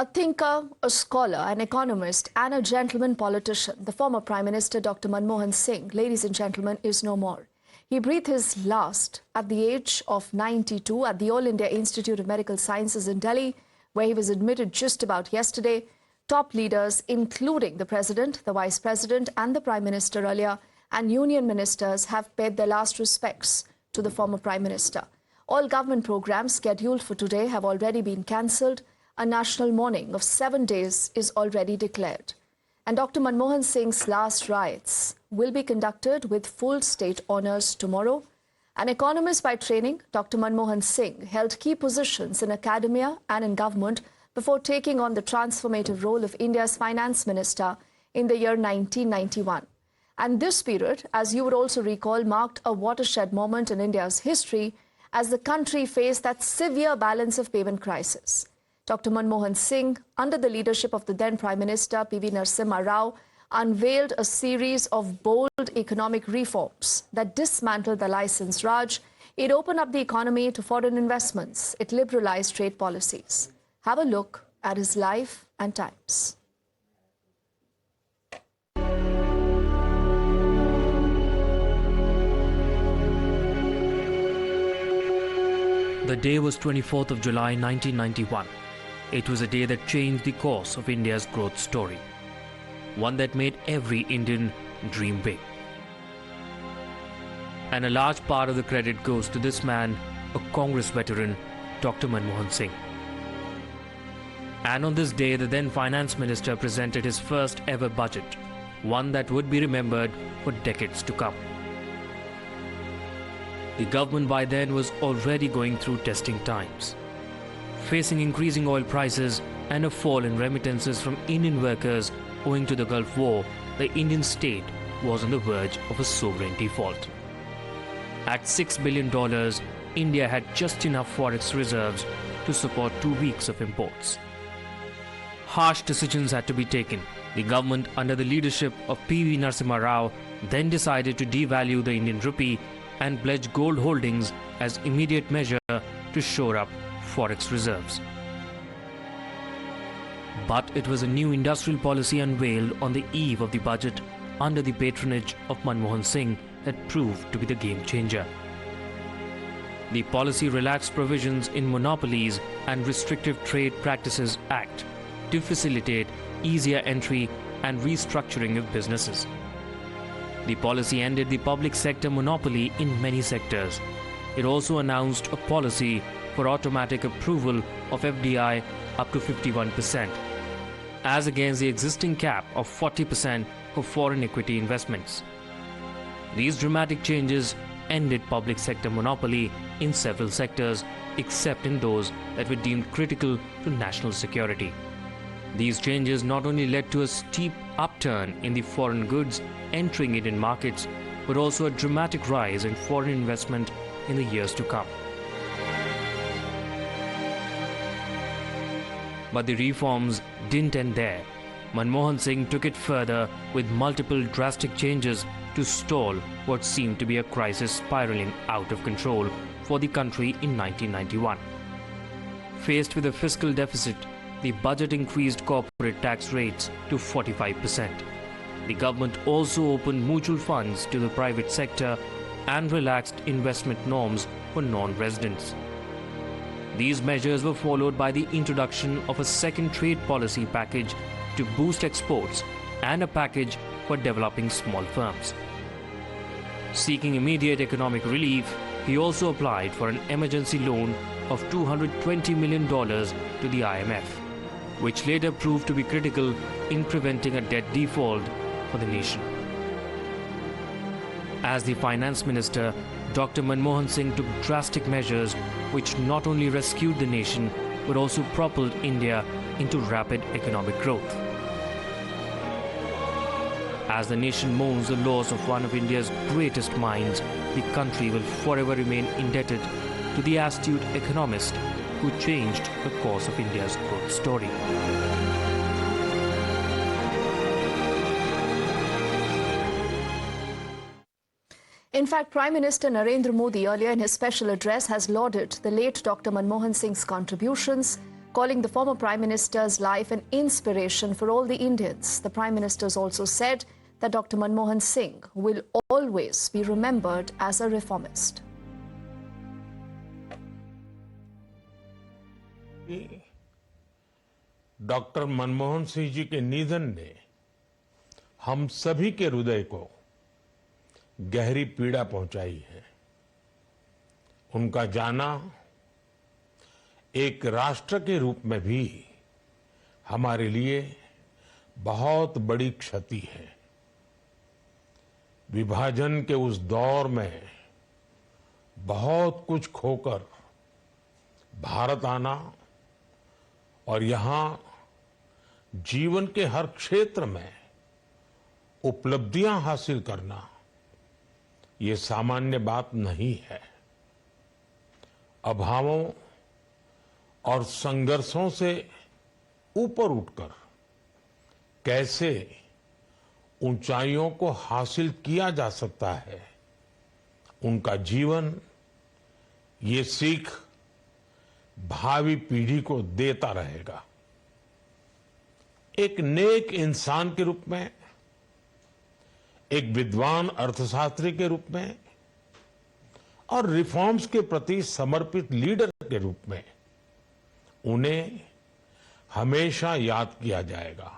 A thinker, a scholar, an economist, and a gentleman politician, the former Prime Minister Dr. Manmohan Singh, ladies and gentlemen, is no more. He breathed his last at the age of 92 at the All India Institute of Medical Sciences in Delhi, where he was admitted just about yesterday. Top leaders, including the President, the Vice President, and the Prime Minister earlier, and union ministers have paid their last respects to the former Prime Minister. All government programs scheduled for today have already been cancelled. A national mourning of 7 days is already declared. And Dr. Manmohan Singh's last rites will be conducted with full state honours tomorrow. An economist by training, Dr. Manmohan Singh held key positions in academia and in government before taking on the transformative role of India's finance minister in the year 1991. And this period, as you would also recall, marked a watershed moment in India's history as the country faced that severe balance of payment crisis. Dr. Manmohan Singh, under the leadership of the then Prime Minister P.V. Narasimha Rao, unveiled a series of bold economic reforms that dismantled the licence Raj. It opened up the economy to foreign investments. It liberalised trade policies. Have a look at his life and times. The day was 24th of July 1991. It was a day that changed the course of India's growth story. One that made every Indian dream big. And a large part of the credit goes to this man, a Congress veteran, Dr. Manmohan Singh. And on this day, the then Finance Minister presented his first ever budget, one that would be remembered for decades to come. The government by then was already going through testing times. Facing increasing oil prices and a fall in remittances from Indian workers owing to the Gulf War, the Indian state was on the verge of a sovereign default. At $6 billion, India had just enough forex reserves to support 2 weeks of imports. Harsh decisions had to be taken. The government, under the leadership of P.V. Narasimha Rao, then decided to devalue the Indian rupee and pledge gold holdings as immediate measure to shore up forex reserves. But it was a new industrial policy unveiled on the eve of the budget under the patronage of Manmohan Singh that proved to be the game changer. The Policy Relaxed Provisions in Monopolies and Restrictive Trade Practices Act to facilitate easier entry and restructuring of businesses. The policy ended the public sector monopoly in many sectors. It also announced a policy for automatic approval of FDI up to 51%, as against the existing cap of 40% for foreign equity investments. These dramatic changes ended public sector monopoly in several sectors, except in those that were deemed critical to national security. These changes not only led to a steep upturn in the foreign goods entering Indian markets, but also a dramatic rise in foreign investment in the years to come. But the reforms didn't end there. Manmohan Singh took it further with multiple drastic changes to stall what seemed to be a crisis spiraling out of control for the country in 1991. Faced with a fiscal deficit, the budget increased corporate tax rates to 45%. The government also opened mutual funds to the private sector and relaxed investment norms for non-residents. These measures were followed by the introduction of a second trade policy package to boost exports and a package for developing small firms. Seeking immediate economic relief, he also applied for an emergency loan of $220 million to the IMF, which later proved to be critical in preventing a debt default for the nation. As the finance minister, Dr. Manmohan Singh took drastic measures which not only rescued the nation but also propelled India into rapid economic growth. As the nation mourns the loss of one of India's greatest minds, the country will forever remain indebted to the astute economist who changed the course of India's growth story. In fact, Prime Minister Narendra Modi earlier in his special address has lauded the late Dr. Manmohan Singh's contributions calling the former Prime Minister's life an inspiration for all the Indians. The Prime Minister also said that Dr. Manmohan Singh will always be remembered as a reformist. Doctor Manmohan Singh ji के निधन ने हम सभी के हृदय को गहरी पीड़ा पहुंचाई है। उनका जाना एक राष्ट्र के रूप में भी हमारे लिए बहुत बड़ी क्षति है। विभाजन के उस दौर में बहुत कुछ खोकर भारत आना और यहां जीवन के हर क्षेत्र में उपलब्धियां हासिल करना ये सामान्य बात नहीं है। अभावों और संघर्षों से ऊपर उठकर कैसे ऊंचाइयों को हासिल किया जा सकता है, उनका जीवन ये सीख भावी पीढ़ी को देता रहेगा। एक नेक इंसान के रूप में, एक विद्वान अर्थशास्त्री के रूप में और रिफॉर्म्स के प्रति समर्पित लीडर के रूप में उन्हें हमेशा याद किया जाएगा।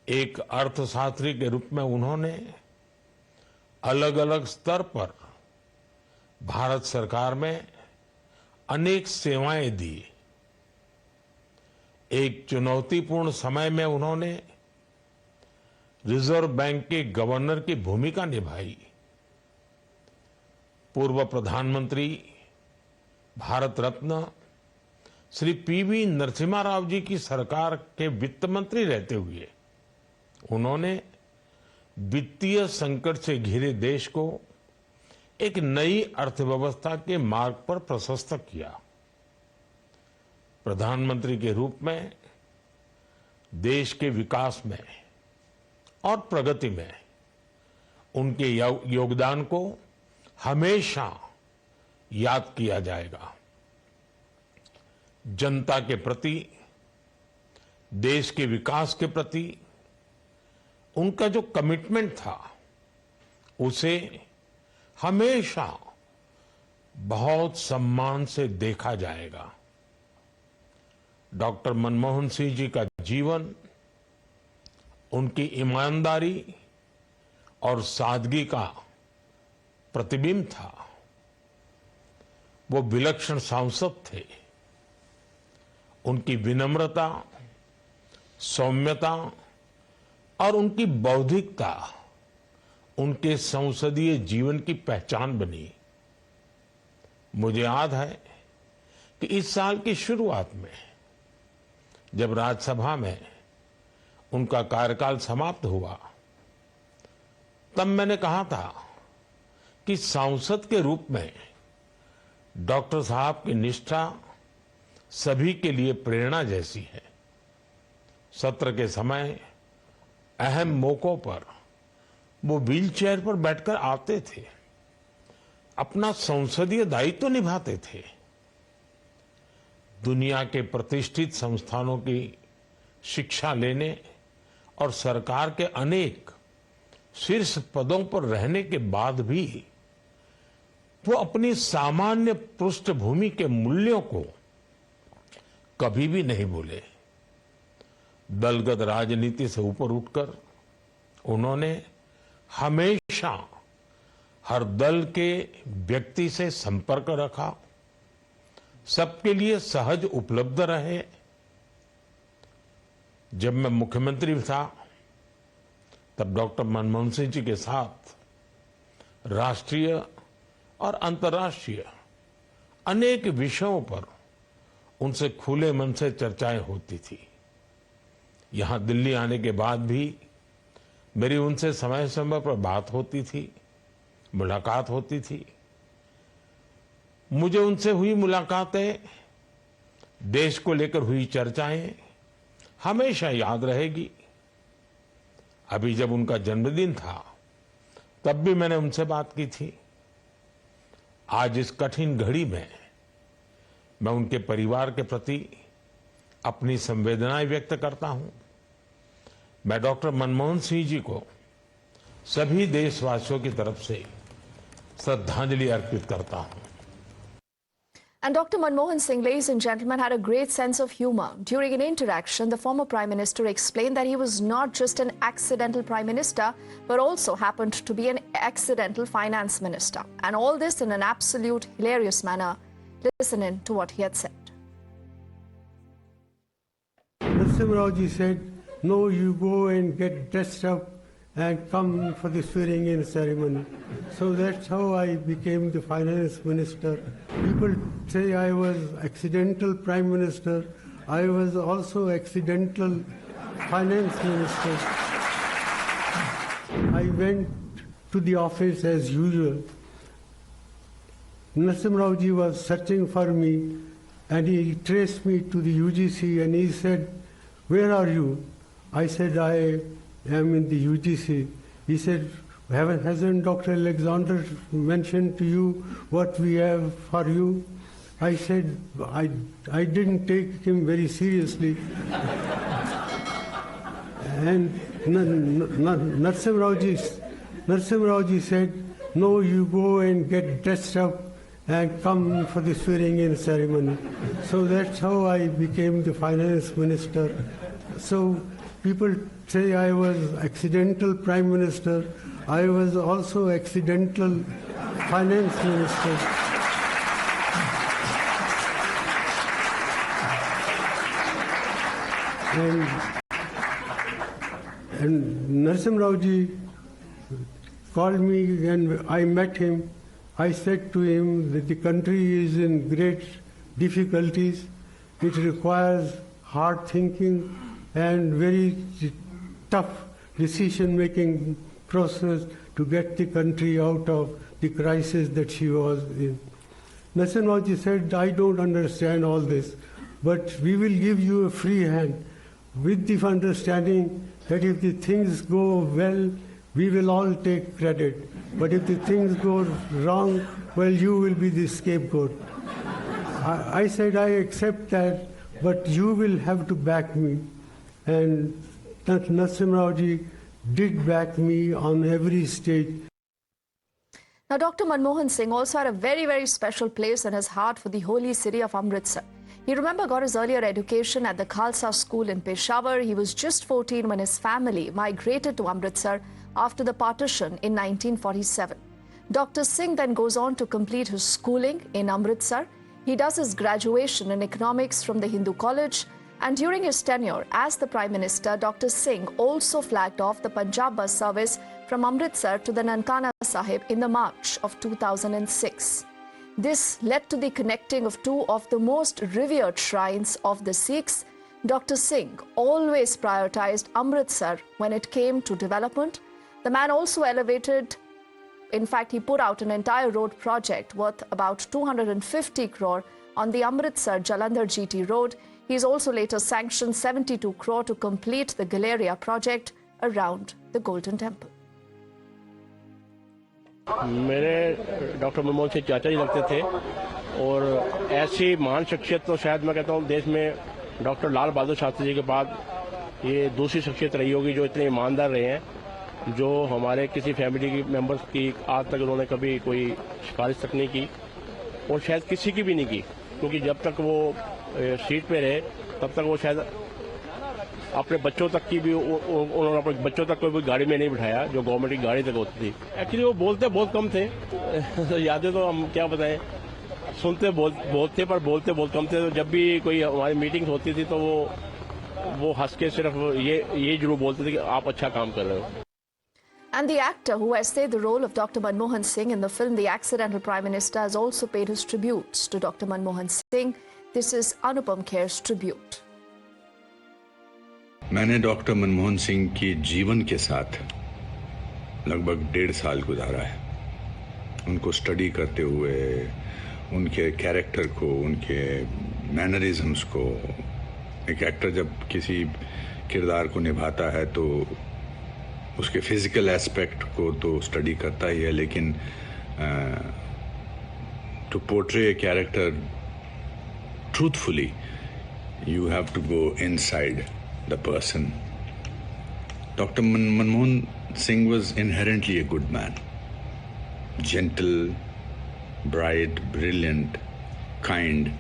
एक अर्थशास्त्री के रूप में उन्होंने अलग अलग स्तर पर भारत सरकार में अनेक सेवाएं दी। एक चुनौतीपूर्ण समय में उन्होंने रिजर्व बैंक के गवर्नर की भूमिका निभाई। पूर्व प्रधानमंत्री भारत रत्न श्री पीवी नरसिम्हा राव जी की सरकार के वित्त मंत्री रहते हुए उन्होंने वित्तीय संकट से घिरे देश को एक नई अर्थव्यवस्था के मार्ग पर प्रशस्त किया। प्रधानमंत्री के रूप में देश के विकास में और प्रगति में उनके योगदान को हमेशा याद किया जाएगा। जनता के प्रति, देश के विकास के प्रति उनका जो कमिटमेंट था उसे हमेशा बहुत सम्मान से देखा जाएगा। डॉक्टर मनमोहन सिंह जी का जीवन उनकी ईमानदारी और सादगी का प्रतिबिंब था। वो विलक्षण सांसद थे। उनकी विनम्रता, सौम्यता और उनकी बौद्धिकता उनके संसदीय जीवन की पहचान बनी। मुझे याद है कि इस साल की शुरुआत में जब राज्यसभा में उनका कार्यकाल समाप्त हुआ, तब मैंने कहा था कि सांसद के रूप में डॉक्टर साहब की निष्ठा सभी के लिए प्रेरणा जैसी है। सत्र के समय अहम मौकों पर वो व्हीलचेयर पर बैठकर आते थे, अपना संसदीय दायित्व निभाते थे। दुनिया के प्रतिष्ठित संस्थानों की शिक्षा लेने और सरकार के अनेक शीर्ष पदों पर रहने के बाद भी वो अपनी सामान्य पृष्ठभूमि के मूल्यों को कभी भी नहीं भूले। दलगत राजनीति से ऊपर उठकर उन्होंने हमेशा हर दल के व्यक्ति से संपर्क रखा, सबके लिए सहज उपलब्ध रहे। जब मैं मुख्यमंत्री था तब डॉक्टर मनमोहन सिंह जी के साथ राष्ट्रीय और अंतर्राष्ट्रीय अनेक विषयों पर उनसे खुले मन से चर्चाएं होती थी। यहां दिल्ली आने के बाद भी मेरी उनसे समय समय पर बात होती थी, मुलाकात होती थी। मुझे उनसे हुई मुलाकातें, देश को लेकर हुई चर्चाएं हमेशा याद रहेगी। अभी जब उनका जन्मदिन था तब भी मैंने उनसे बात की थी। आज इस कठिन घड़ी में मैं उनके परिवार के प्रति अपनी संवेदनाएं व्यक्त करता हूं। मैं डॉक्टर मनमोहन सिंह जी को सभी देशवासियों की तरफ से श्रद्धांजलि अर्पित करता हूं। And Dr. Manmohan Singh, ladies and gentlemen, had a great sense of humor. During an interaction, the former Prime Minister explained that he was not just an accidental Prime Minister, but also happened to be an accidental Finance Minister. And all this in an absolute hilarious manner. Listen in to what he had said. Narasimha Rao ji said, no, you go and get dressed up and come for the swearing-in ceremony. So that's how I became the Finance Minister. People say I was accidental Prime Minister. I was also accidental Finance Minister. I went to the office as usual. Narasimha Rao ji was searching for me and he traced me to the UGC and he said, where are you? I said, I am in the UGC. He said, hasn't Dr. Alexander mentioned to you what we have for you? I said, I didn't take him very seriously. And Narasimha Rao ji said, no, you go and get dressed up and come for the swearing-in ceremony. So that's how I became the Finance Minister. So people say I was accidental Prime Minister. I was also accidental Finance Minister. And Narasimha Rao ji called me and I met him. I said to him that the country is in great difficulties. It requires hard thinking and very tough decision-making process to get the country out of the crisis that she was in. Narasimha Rao ji said, I don't understand all this, but we will give you a free hand with the understanding that if the things go well, we will all take credit. But if the things go wrong, well, you will be the scapegoat. I said, I accept that, but you will have to back me. And Narasimha Rao ji did back me on every stage. Now, Dr. Manmohan Singh also had a very, very special place in his heart for the holy city of Amritsar. He got his earlier education at the Khalsa School in Peshawar. He was just 14 when his family migrated to Amritsar after the partition in 1947. Dr. Singh then goes on to complete his schooling in Amritsar. He does his graduation in economics from the Hindu College. And during his tenure as the Prime Minister, Dr. Singh also flagged off the Punjab bus service from Amritsar to the Nankana Sahib in the March of 2006. This led to the connecting of two of the most revered shrines of the Sikhs. Dr. Singh always prioritized Amritsar when it came to development. The man also elevated, in fact, he put out an entire road project worth about 250 crore on the Amritsar-Jalandhar GT road. He's also later sanctioned 72 crore to complete the Galleria project around the Golden Temple. मेरे doctor Manmohan Singh चाचा जी लगते थे और ऐसी महान शख्सियत तो शायद मैं कहता हूँ देश में डॉक्टर लाल बहादुर शास्त्री जी के बाद ये दूसरी शख्सियत रही होगी जो इतने ईमानदार रहे हैं, जो हमारे किसी फैमिली की मेंबर्स की आज तक उन्होंने कभी कोई सिफारिश तक नहीं की और शायद किसी की भी नहीं की, क्योंकि जब तक वो सीट पे रहे तब तक वो शायद अपने बच्चों तक की भी उन्होंने अपने बच्चों तक कोई भी गाड़ी में नहीं बिठाया जो गवर्नमेंट की गाड़ी तक होती थी। एक्चुअली वो बोलते बहुत कम थे तो यादें तो हम क्या बताएं, सुनते बहुत थे पर बोलते बहुत कम थे। तो जब भी कोई हमारी मीटिंग होती थी तो वो हंस के सिर्फ ये जरूर बोलते थे कि आप अच्छा काम कर रहे हो। And the actor who has played the role of Dr. Manmohan Singh in the film The Accidental Prime Minister has also paid his tributes to Dr. Manmohan Singh. This is Anupam Kher's tribute. मैंने doctor Manmohan Singh की जीवन के साथ लगभग 1.5 साल गुजारा है। उनको स्टडी करते हुए, उनके कैरेक्टर को, उनके मैनरिज्म्स को। एक एक्टर जब किसी किरदार को निभाता है तो उसके फिजिकल एस्पेक्ट को तो स्टडी करता ही है, लेकिन to portray a character truthfully, you have to go inside the person. Dr. Manmohan Singh was inherently a good man. Gentle, bright, brilliant, kind.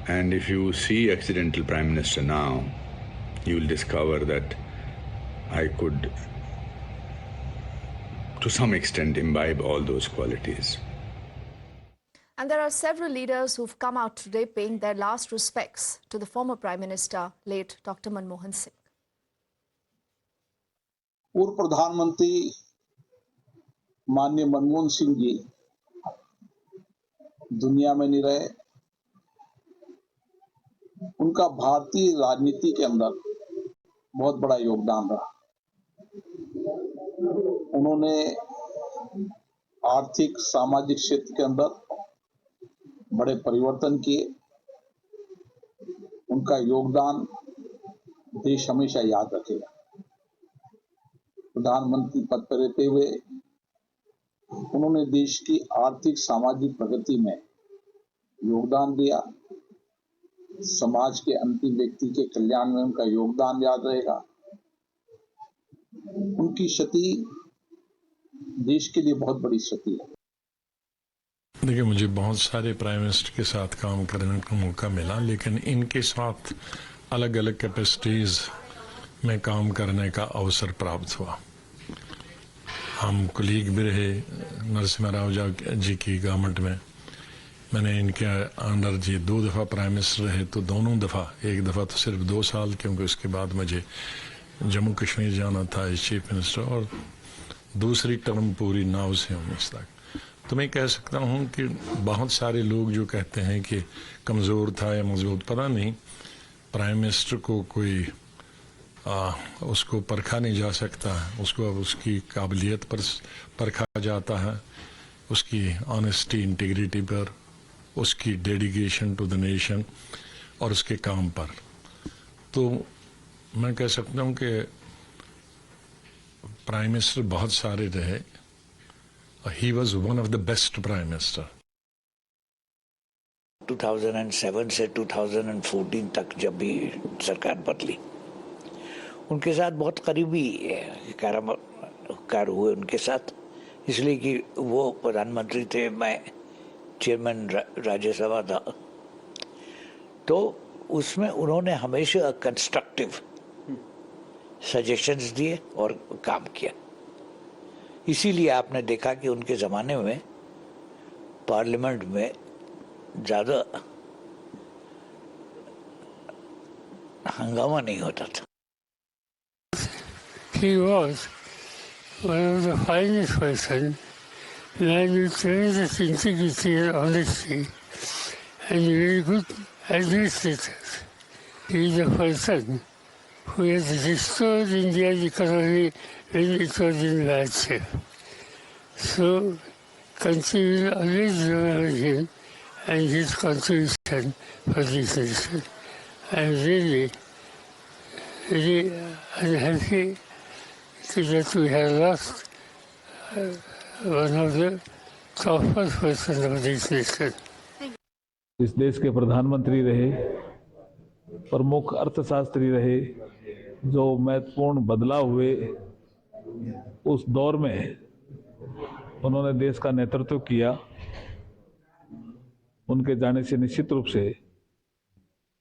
And if you see accidental Prime Minister now, you will discover that I could, to some extent, imbibe all those qualities. And there are several leaders who've come out today paying their last respects to the former Prime Minister, late Dr. Manmohan Singh. पूर्व प्रधानमंत्री माननीय मनमोहन सिंह जी दुनिया में नहीं रहे। उनका भारतीय राजनीति के अंदर बहुत बड़ा योगदान रहा। उन्होंने आर्थिक सामाजिक क्षेत्र के अंदर बड़े परिवर्तन किए। उनका योगदान देश हमेशा याद रखेगा। प्रधानमंत्री पद पर रहते हुए उन्होंने देश की आर्थिक सामाजिक प्रगति में योगदान दिया। समाज के अंतिम व्यक्ति के कल्याण में उनका योगदान याद रहेगा। उनकी क्षति देश के लिए बहुत बड़ी क्षति है। देखिए, मुझे बहुत सारे प्राइम मिनिस्टर के साथ काम करने का मौका मिला, लेकिन इनके साथ अलग अलग कैपेसिटीज में काम करने का अवसर प्राप्त हुआ। हम कुलीग भी रहे नरसिम्हा राव जी की गवर्नमेंट में। मैंने इनके अंडर जी 2 दफ़ा प्राइम मिनिस्टर रहे, तो दोनों दफ़ा, एक दफ़ा तो सिर्फ 2 साल, क्योंकि उसके बाद मुझे जम्मू कश्मीर जाना था एज चीफ मिनिस्टर, और दूसरी टर्म पूरी 9 से 19 तक। तो मैं कह सकता हूँ कि बहुत सारे लोग जो कहते हैं कि कमज़ोर था या मजबूत, पता नहीं, प्राइम मिनिस्टर को कोई उसको परखा नहीं जा सकता है। उसको अब उसकी काबिलियत पर परखा जाता है, उसकी ऑनेस्टी, इंटीग्रिटी पर, उसकी डेडिकेशन टू द नेशन और उसके काम पर। तो मैं कह सकता हूँ कि प्राइम मिनिस्टर बहुत सारे रहे। He was one of the best prime minister. 2007 से 2014 तक जब भी सरकार बदली, उनके साथ बहुत करीबी कार हुए उनके साथ, इसलिए कि वो प्रधानमंत्री थे, मैं चेयरमैन राज्यसभा था। तो उसमें उन्होंने हमेशा कंस्ट्रक्टिव सजेशंस दिए और काम किया। इसीलिए आपने देखा कि उनके ज़माने में पार्लियामेंट में ज़्यादा हंगामा नहीं होता था। He was one of the finest person, man with tremendous integrity and honesty, and very good administrators. He is a person who has restored India's economy when it was in bad shape. So, country will always remember him and his contribution for this nation. I am really unhappy that we have lost one of the toughest persons of this nation. इस देश के प्रधानमंत्री रहे, प्रमुख अर्थशास्त्री रहे, जो महत्वपूर्ण बदलाव हुए उस दौर में उन्होंने देश का नेतृत्व किया। उनके जाने से निश्चित रूप से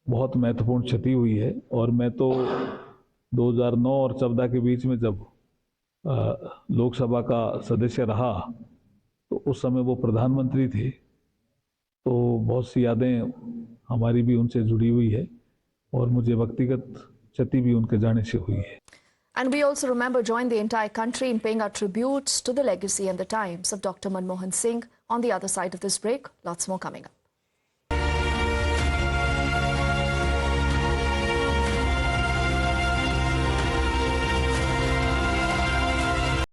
बहुत महत्वपूर्ण क्षति हुई है। और मैं तो 2009 और 14 के बीच में जब लोकसभा का सदस्य रहा, तो उस समय वो प्रधानमंत्री थे, तो बहुत सी यादें हमारी भी उनसे जुड़ी हुई है और मुझे व्यक्तिगत क्षति भी उनके जाने से हुई है। And we also remember, join the entire country in paying our tributes to the legacy and the times of Dr. Manmohan Singh. On the other side of this break, lots more coming up.